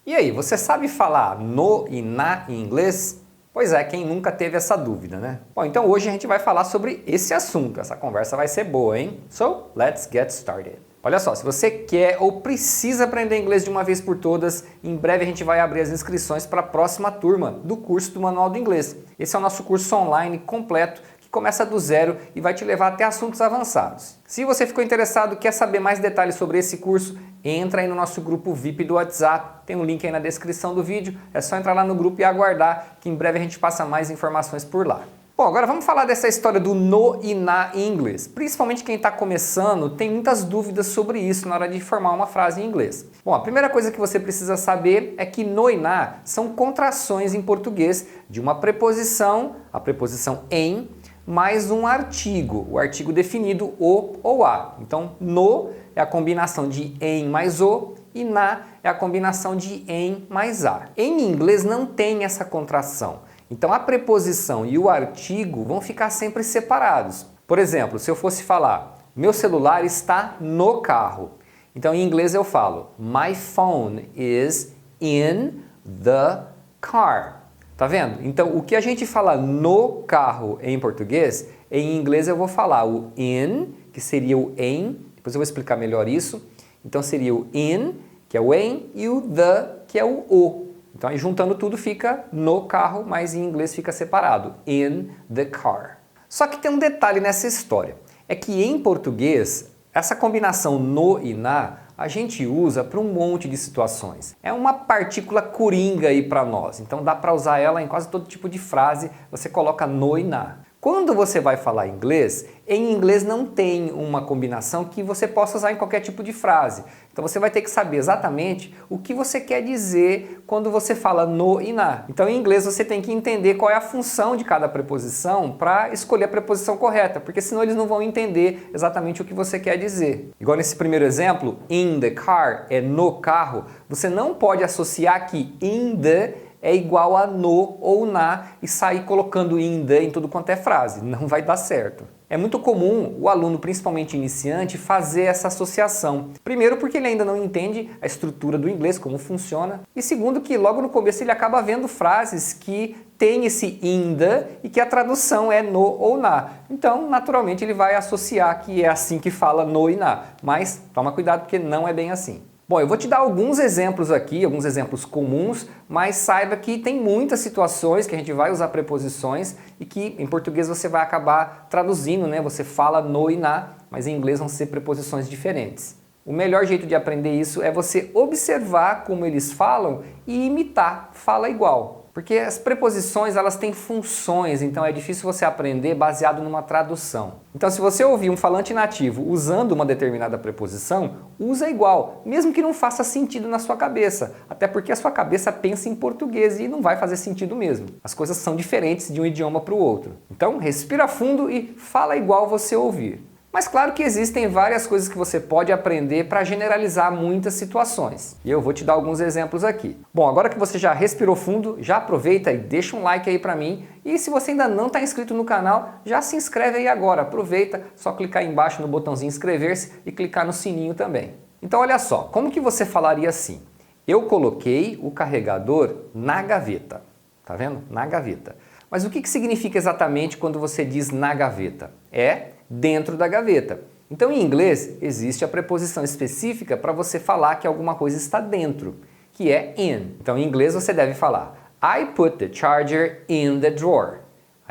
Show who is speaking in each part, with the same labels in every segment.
Speaker 1: E aí, você sabe falar no e na em inglês? Pois é, quem nunca teve essa dúvida, né? Bom, então hoje a gente vai falar sobre esse assunto. Essa conversa vai ser boa, hein? So, let's get started. Olha só, se você quer ou precisa aprender inglês de uma vez por todas, em breve a gente vai abrir as inscrições para a próxima turma do curso do Manual do Inglês. Esse é o nosso curso online completo, começa do zero e vai te levar até assuntos avançados. Se você ficou interessado, quer saber mais detalhes sobre esse curso, entra aí no nosso grupo VIP do WhatsApp, tem um link aí na descrição do vídeo, é só entrar lá no grupo e aguardar que em breve a gente passa mais informações por lá. Bom, agora vamos falar dessa história do no e na em inglês. Principalmente quem está começando tem muitas dúvidas sobre isso na hora de formar uma frase em inglês. Bom, a primeira coisa que você precisa saber é que no e na são contrações em português de uma preposição, a preposição em, mais um artigo, o artigo definido o ou a. Então, no é a combinação de em mais o e na é a combinação de em mais a. Em inglês não tem essa contração. Então, a preposição e o artigo vão ficar sempre separados. Por exemplo, se eu fosse falar, meu celular está no carro. Então, em inglês eu falo, my phone is in the car. Tá vendo? Então, o que a gente fala no carro em português, em inglês eu vou falar o in, que seria o em, depois eu vou explicar melhor isso. Então, seria o in, que é o em, e o the, que é o. Então, aí juntando tudo fica no carro, mas em inglês fica separado, in the car. Só que tem um detalhe nessa história, é que em português, essa combinação no e na, a gente usa para um monte de situações. É uma partícula coringa aí para nós, então dá para usar ela em quase todo tipo de frase, você coloca no e na. Quando você vai falar inglês, em inglês não tem uma combinação que você possa usar em qualquer tipo de frase. Então você vai ter que saber exatamente o que você quer dizer quando você fala no e na. Então em inglês você tem que entender qual é a função de cada preposição para escolher a preposição correta, porque senão eles não vão entender exatamente o que você quer dizer. Igual nesse primeiro exemplo, in the car é no carro, você não pode associar que in the é igual a no ou na e sair colocando in the em tudo quanto é frase. Não vai dar certo. É muito comum o aluno, principalmente iniciante, fazer essa associação. Primeiro porque ele ainda não entende a estrutura do inglês, como funciona. E segundo que logo no começo ele acaba vendo frases que tem esse in the e que a tradução é no ou na. Então, naturalmente, ele vai associar que é assim que fala no e na. Mas toma cuidado porque não é bem assim. Bom, eu vou te dar alguns exemplos aqui, alguns exemplos comuns, mas saiba que tem muitas situações que a gente vai usar preposições e que em português você vai acabar traduzindo, né? Você fala no e na, mas em inglês vão ser preposições diferentes. O melhor jeito de aprender isso é você observar como eles falam e imitar, fala igual. Porque as preposições elas têm funções, então é difícil você aprender baseado numa tradução. Então se você ouvir um falante nativo usando uma determinada preposição, usa igual, mesmo que não faça sentido na sua cabeça. Até porque a sua cabeça pensa em português e não vai fazer sentido mesmo. As coisas são diferentes de um idioma para o outro. Então respira fundo e fala igual você ouvir. Mas claro que existem várias coisas que você pode aprender para generalizar muitas situações. E eu vou te dar alguns exemplos aqui. Bom, agora que você já respirou fundo, já aproveita e deixa um like aí para mim. E se você ainda não está inscrito no canal, já se inscreve aí agora. Aproveita, só clicar aí embaixo no botãozinho inscrever-se e clicar no sininho também. Então olha só, como que você falaria assim? Eu coloquei o carregador na gaveta. Tá vendo? Na gaveta. Mas o que significa exatamente quando você diz na gaveta? É dentro da gaveta. Então, em inglês, existe a preposição específica para você falar que alguma coisa está dentro, que é in. Então, em inglês, você deve falar I put the charger in the drawer.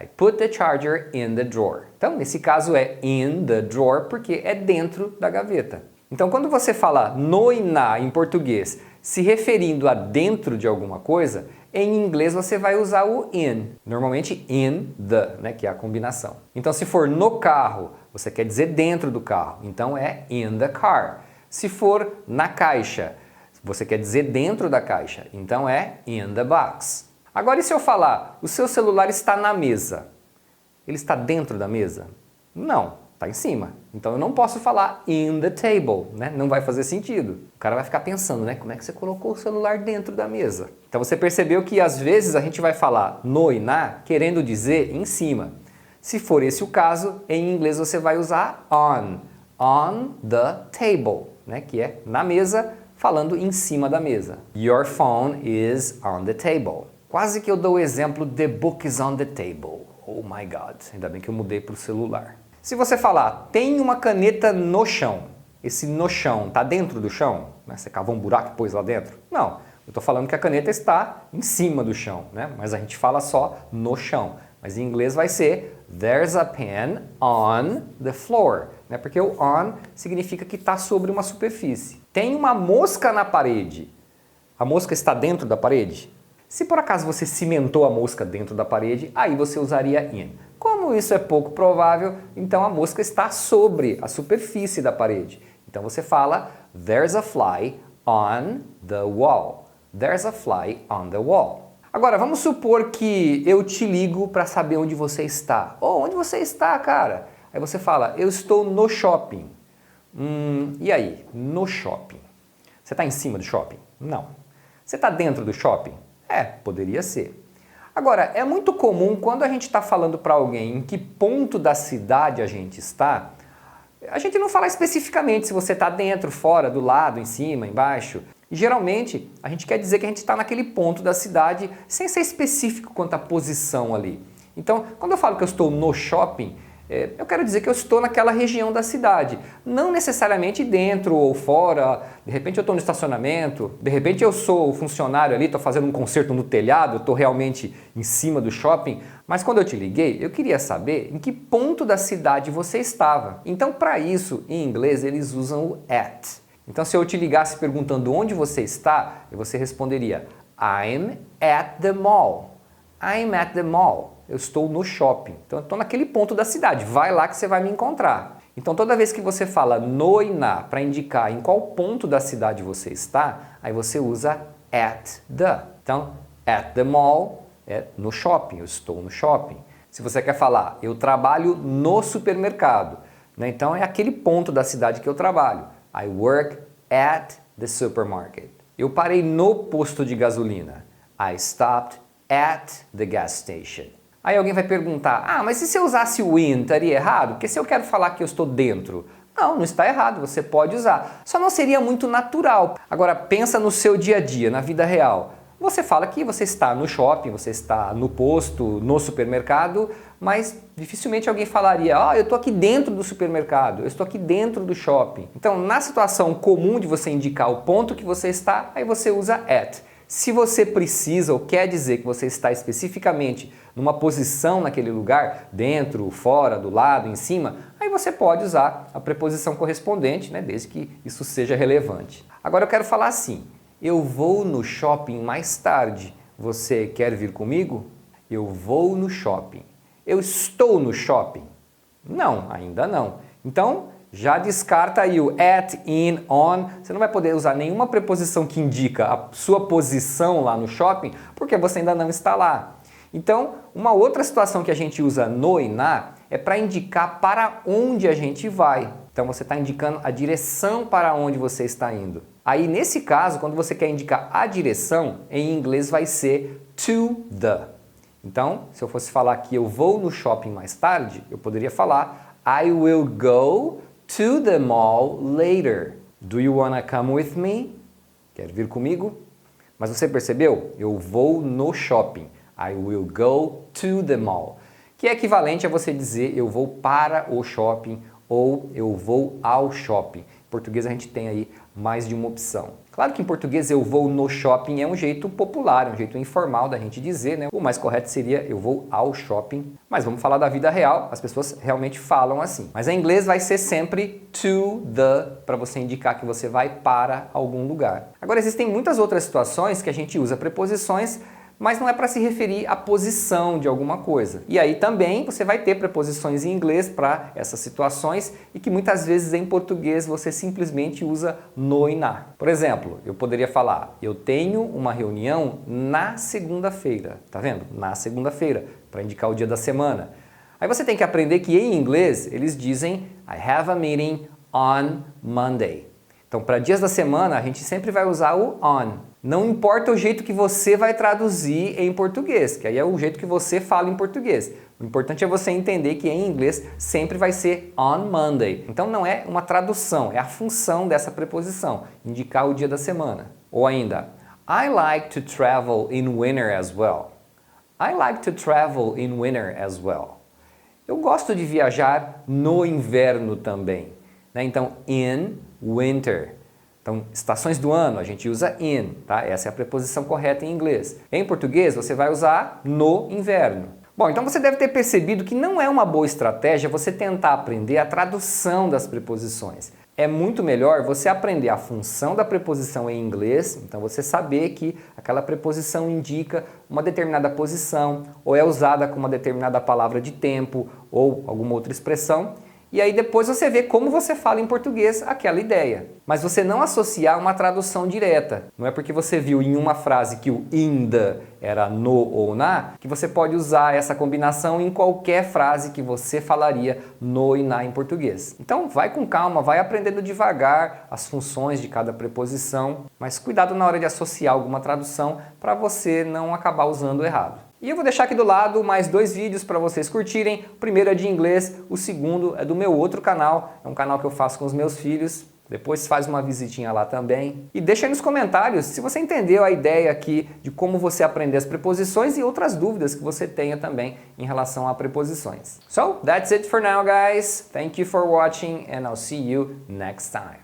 Speaker 1: I put the charger in the drawer. Então, nesse caso é in the drawer porque é dentro da gaveta. Então, quando você fala no e na em português, se referindo a dentro de alguma coisa, em inglês você vai usar o in, normalmente in the, né, que é a combinação. Então se for no carro, você quer dizer dentro do carro, então é in the car. Se for na caixa, você quer dizer dentro da caixa, então é in the box. Agora e se eu falar, o seu celular está na mesa? Ele está dentro da mesa? Não. Está em cima. Então eu não posso falar in the table, né? Não vai fazer sentido. O cara vai ficar pensando, né? Como é que você colocou o celular dentro da mesa? Então você percebeu que às vezes a gente vai falar no e na querendo dizer em cima. Se for esse o caso, em inglês você vai usar on the table, né? Que é na mesa, falando em cima da mesa. Your phone is on the table. Quase que eu dou o exemplo, the book is on the table. Oh my God, ainda bem que eu mudei para o celular. Se você falar, tem uma caneta no chão, esse no chão está dentro do chão? Né? Você cavou um buraco e pôs lá dentro? Não, eu estou falando que a caneta está em cima do chão, né? Mas a gente fala só no chão. Mas em inglês vai ser there's a pen on the floor, né? Porque o on significa que está sobre uma superfície. Tem uma mosca na parede. A mosca está dentro da parede? Se por acaso você cimentou a mosca dentro da parede, aí você usaria in. Como isso é pouco provável, então a mosca está sobre a superfície da parede. Então você fala, there's a fly on the wall. There's a fly on the wall. Agora, vamos supor que eu te ligo para saber onde você está. Oh, onde você está, cara? Aí você fala, eu estou no shopping. E aí? No shopping. Você está em cima do shopping? Não. Você está dentro do shopping? Poderia ser. Agora, é muito comum quando a gente está falando para alguém em que ponto da cidade a gente está, a gente não fala especificamente se você está dentro, fora, do lado, em cima, embaixo. E geralmente a gente quer dizer que a gente está naquele ponto da cidade sem ser específico quanto à posição ali. Então, quando eu falo que eu estou no shopping, eu quero dizer que eu estou naquela região da cidade, não necessariamente dentro ou fora. De repente eu estou no estacionamento, de repente eu sou o funcionário ali, estou fazendo um concerto no telhado, estou realmente em cima do shopping. Mas quando eu te liguei, eu queria saber em que ponto da cidade você estava. Então, para isso, em inglês, eles usam o at. Então, se eu te ligasse perguntando onde você está, você responderia I'm at the mall. I'm at the mall. Eu estou no shopping. Então, eu estou naquele ponto da cidade. Vai lá que você vai me encontrar. Então, toda vez que você fala no e na para indicar em qual ponto da cidade você está, aí você usa at the. Então, at the mall é no shopping. Eu estou no shopping. Se você quer falar, eu trabalho no supermercado, né? Então, é aquele ponto da cidade que eu trabalho. I work at the supermarket. Eu parei no posto de gasolina. I stopped at the gas station. Aí alguém vai perguntar, mas e se eu usasse o in, estaria errado? Porque se eu quero falar que eu estou dentro? Não, não está errado, você pode usar. Só não seria muito natural. Agora pensa no seu dia a dia, na vida real. Você fala que você está no shopping, você está no posto, no supermercado, mas dificilmente alguém falaria, eu estou aqui dentro do supermercado, eu estou aqui dentro do shopping. Então, na situação comum de você indicar o ponto que você está, aí você usa at. Se você precisa ou quer dizer que você está especificamente numa posição naquele lugar, dentro, fora, do lado, em cima, aí você pode usar a preposição correspondente, né, desde que isso seja relevante. Agora eu quero falar assim, eu vou no shopping mais tarde, você quer vir comigo? Eu vou no shopping. Eu estou no shopping? Não, ainda não. Então, já descarta aí o at, in, on. Você não vai poder usar nenhuma preposição que indica a sua posição lá no shopping, porque você ainda não está lá. Então, uma outra situação que a gente usa no e na é para indicar para onde a gente vai. Então, você está indicando a direção para onde você está indo. Aí, nesse caso, quando você quer indicar a direção, em inglês vai ser to the. Então, se eu fosse falar que eu vou no shopping mais tarde, eu poderia falar I will go to the mall later. Do you wanna come with me? Quer vir comigo? Mas você percebeu? Eu vou no shopping. I will go to the mall. Que é equivalente a você dizer eu vou para o shopping ou eu vou ao shopping. Em português a gente tem aí mais de uma opção. Claro que em português eu vou no shopping é um jeito popular, é um jeito informal da gente dizer, né? O mais correto seria eu vou ao shopping. Mas vamos falar da vida real, as pessoas realmente falam assim. Mas em inglês vai ser sempre to the, para você indicar que você vai para algum lugar. Agora existem muitas outras situações que a gente usa preposições, mas não é para se referir à posição de alguma coisa. E aí também você vai ter preposições em inglês para essas situações e que muitas vezes em português você simplesmente usa no e na. Por exemplo, eu poderia falar, eu tenho uma reunião na segunda-feira, tá vendo? Na segunda-feira, para indicar o dia da semana. Aí você tem que aprender que em inglês eles dizem I have a meeting on Monday. Então para dias da semana a gente sempre vai usar o on. Não importa o jeito que você vai traduzir em português, que aí é o jeito que você fala em português. O importante é você entender que em inglês sempre vai ser on Monday. Então não é uma tradução, é a função dessa preposição, indicar o dia da semana. Ou ainda, I like to travel in winter as well. I like to travel in winter as well. Eu gosto de viajar no inverno também. Né? Então, in winter. Então, estações do ano, a gente usa in, tá? Essa é a preposição correta em inglês. Em português, você vai usar no inverno. Bom, então você deve ter percebido que não é uma boa estratégia você tentar aprender a tradução das preposições. É muito melhor você aprender a função da preposição em inglês, então você saber que aquela preposição indica uma determinada posição, ou é usada com uma determinada palavra de tempo, ou alguma outra expressão, e aí depois você vê como você fala em português aquela ideia. Mas você não associar uma tradução direta. Não é porque você viu em uma frase que o in the era no ou na, que você pode usar essa combinação em qualquer frase que você falaria no e na em português. Então vai com calma, vai aprendendo devagar as funções de cada preposição, mas cuidado na hora de associar alguma tradução para você não acabar usando errado. E eu vou deixar aqui do lado mais 2 vídeos para vocês curtirem. O primeiro é de inglês, o segundo é do meu outro canal. É um canal que eu faço com os meus filhos. Depois faz uma visitinha lá também. E deixa aí nos comentários se você entendeu a ideia aqui de como você aprender as preposições e outras dúvidas que você tenha também em relação a preposições. So, that's it for now, guys. Thank you for watching and I'll see you next time.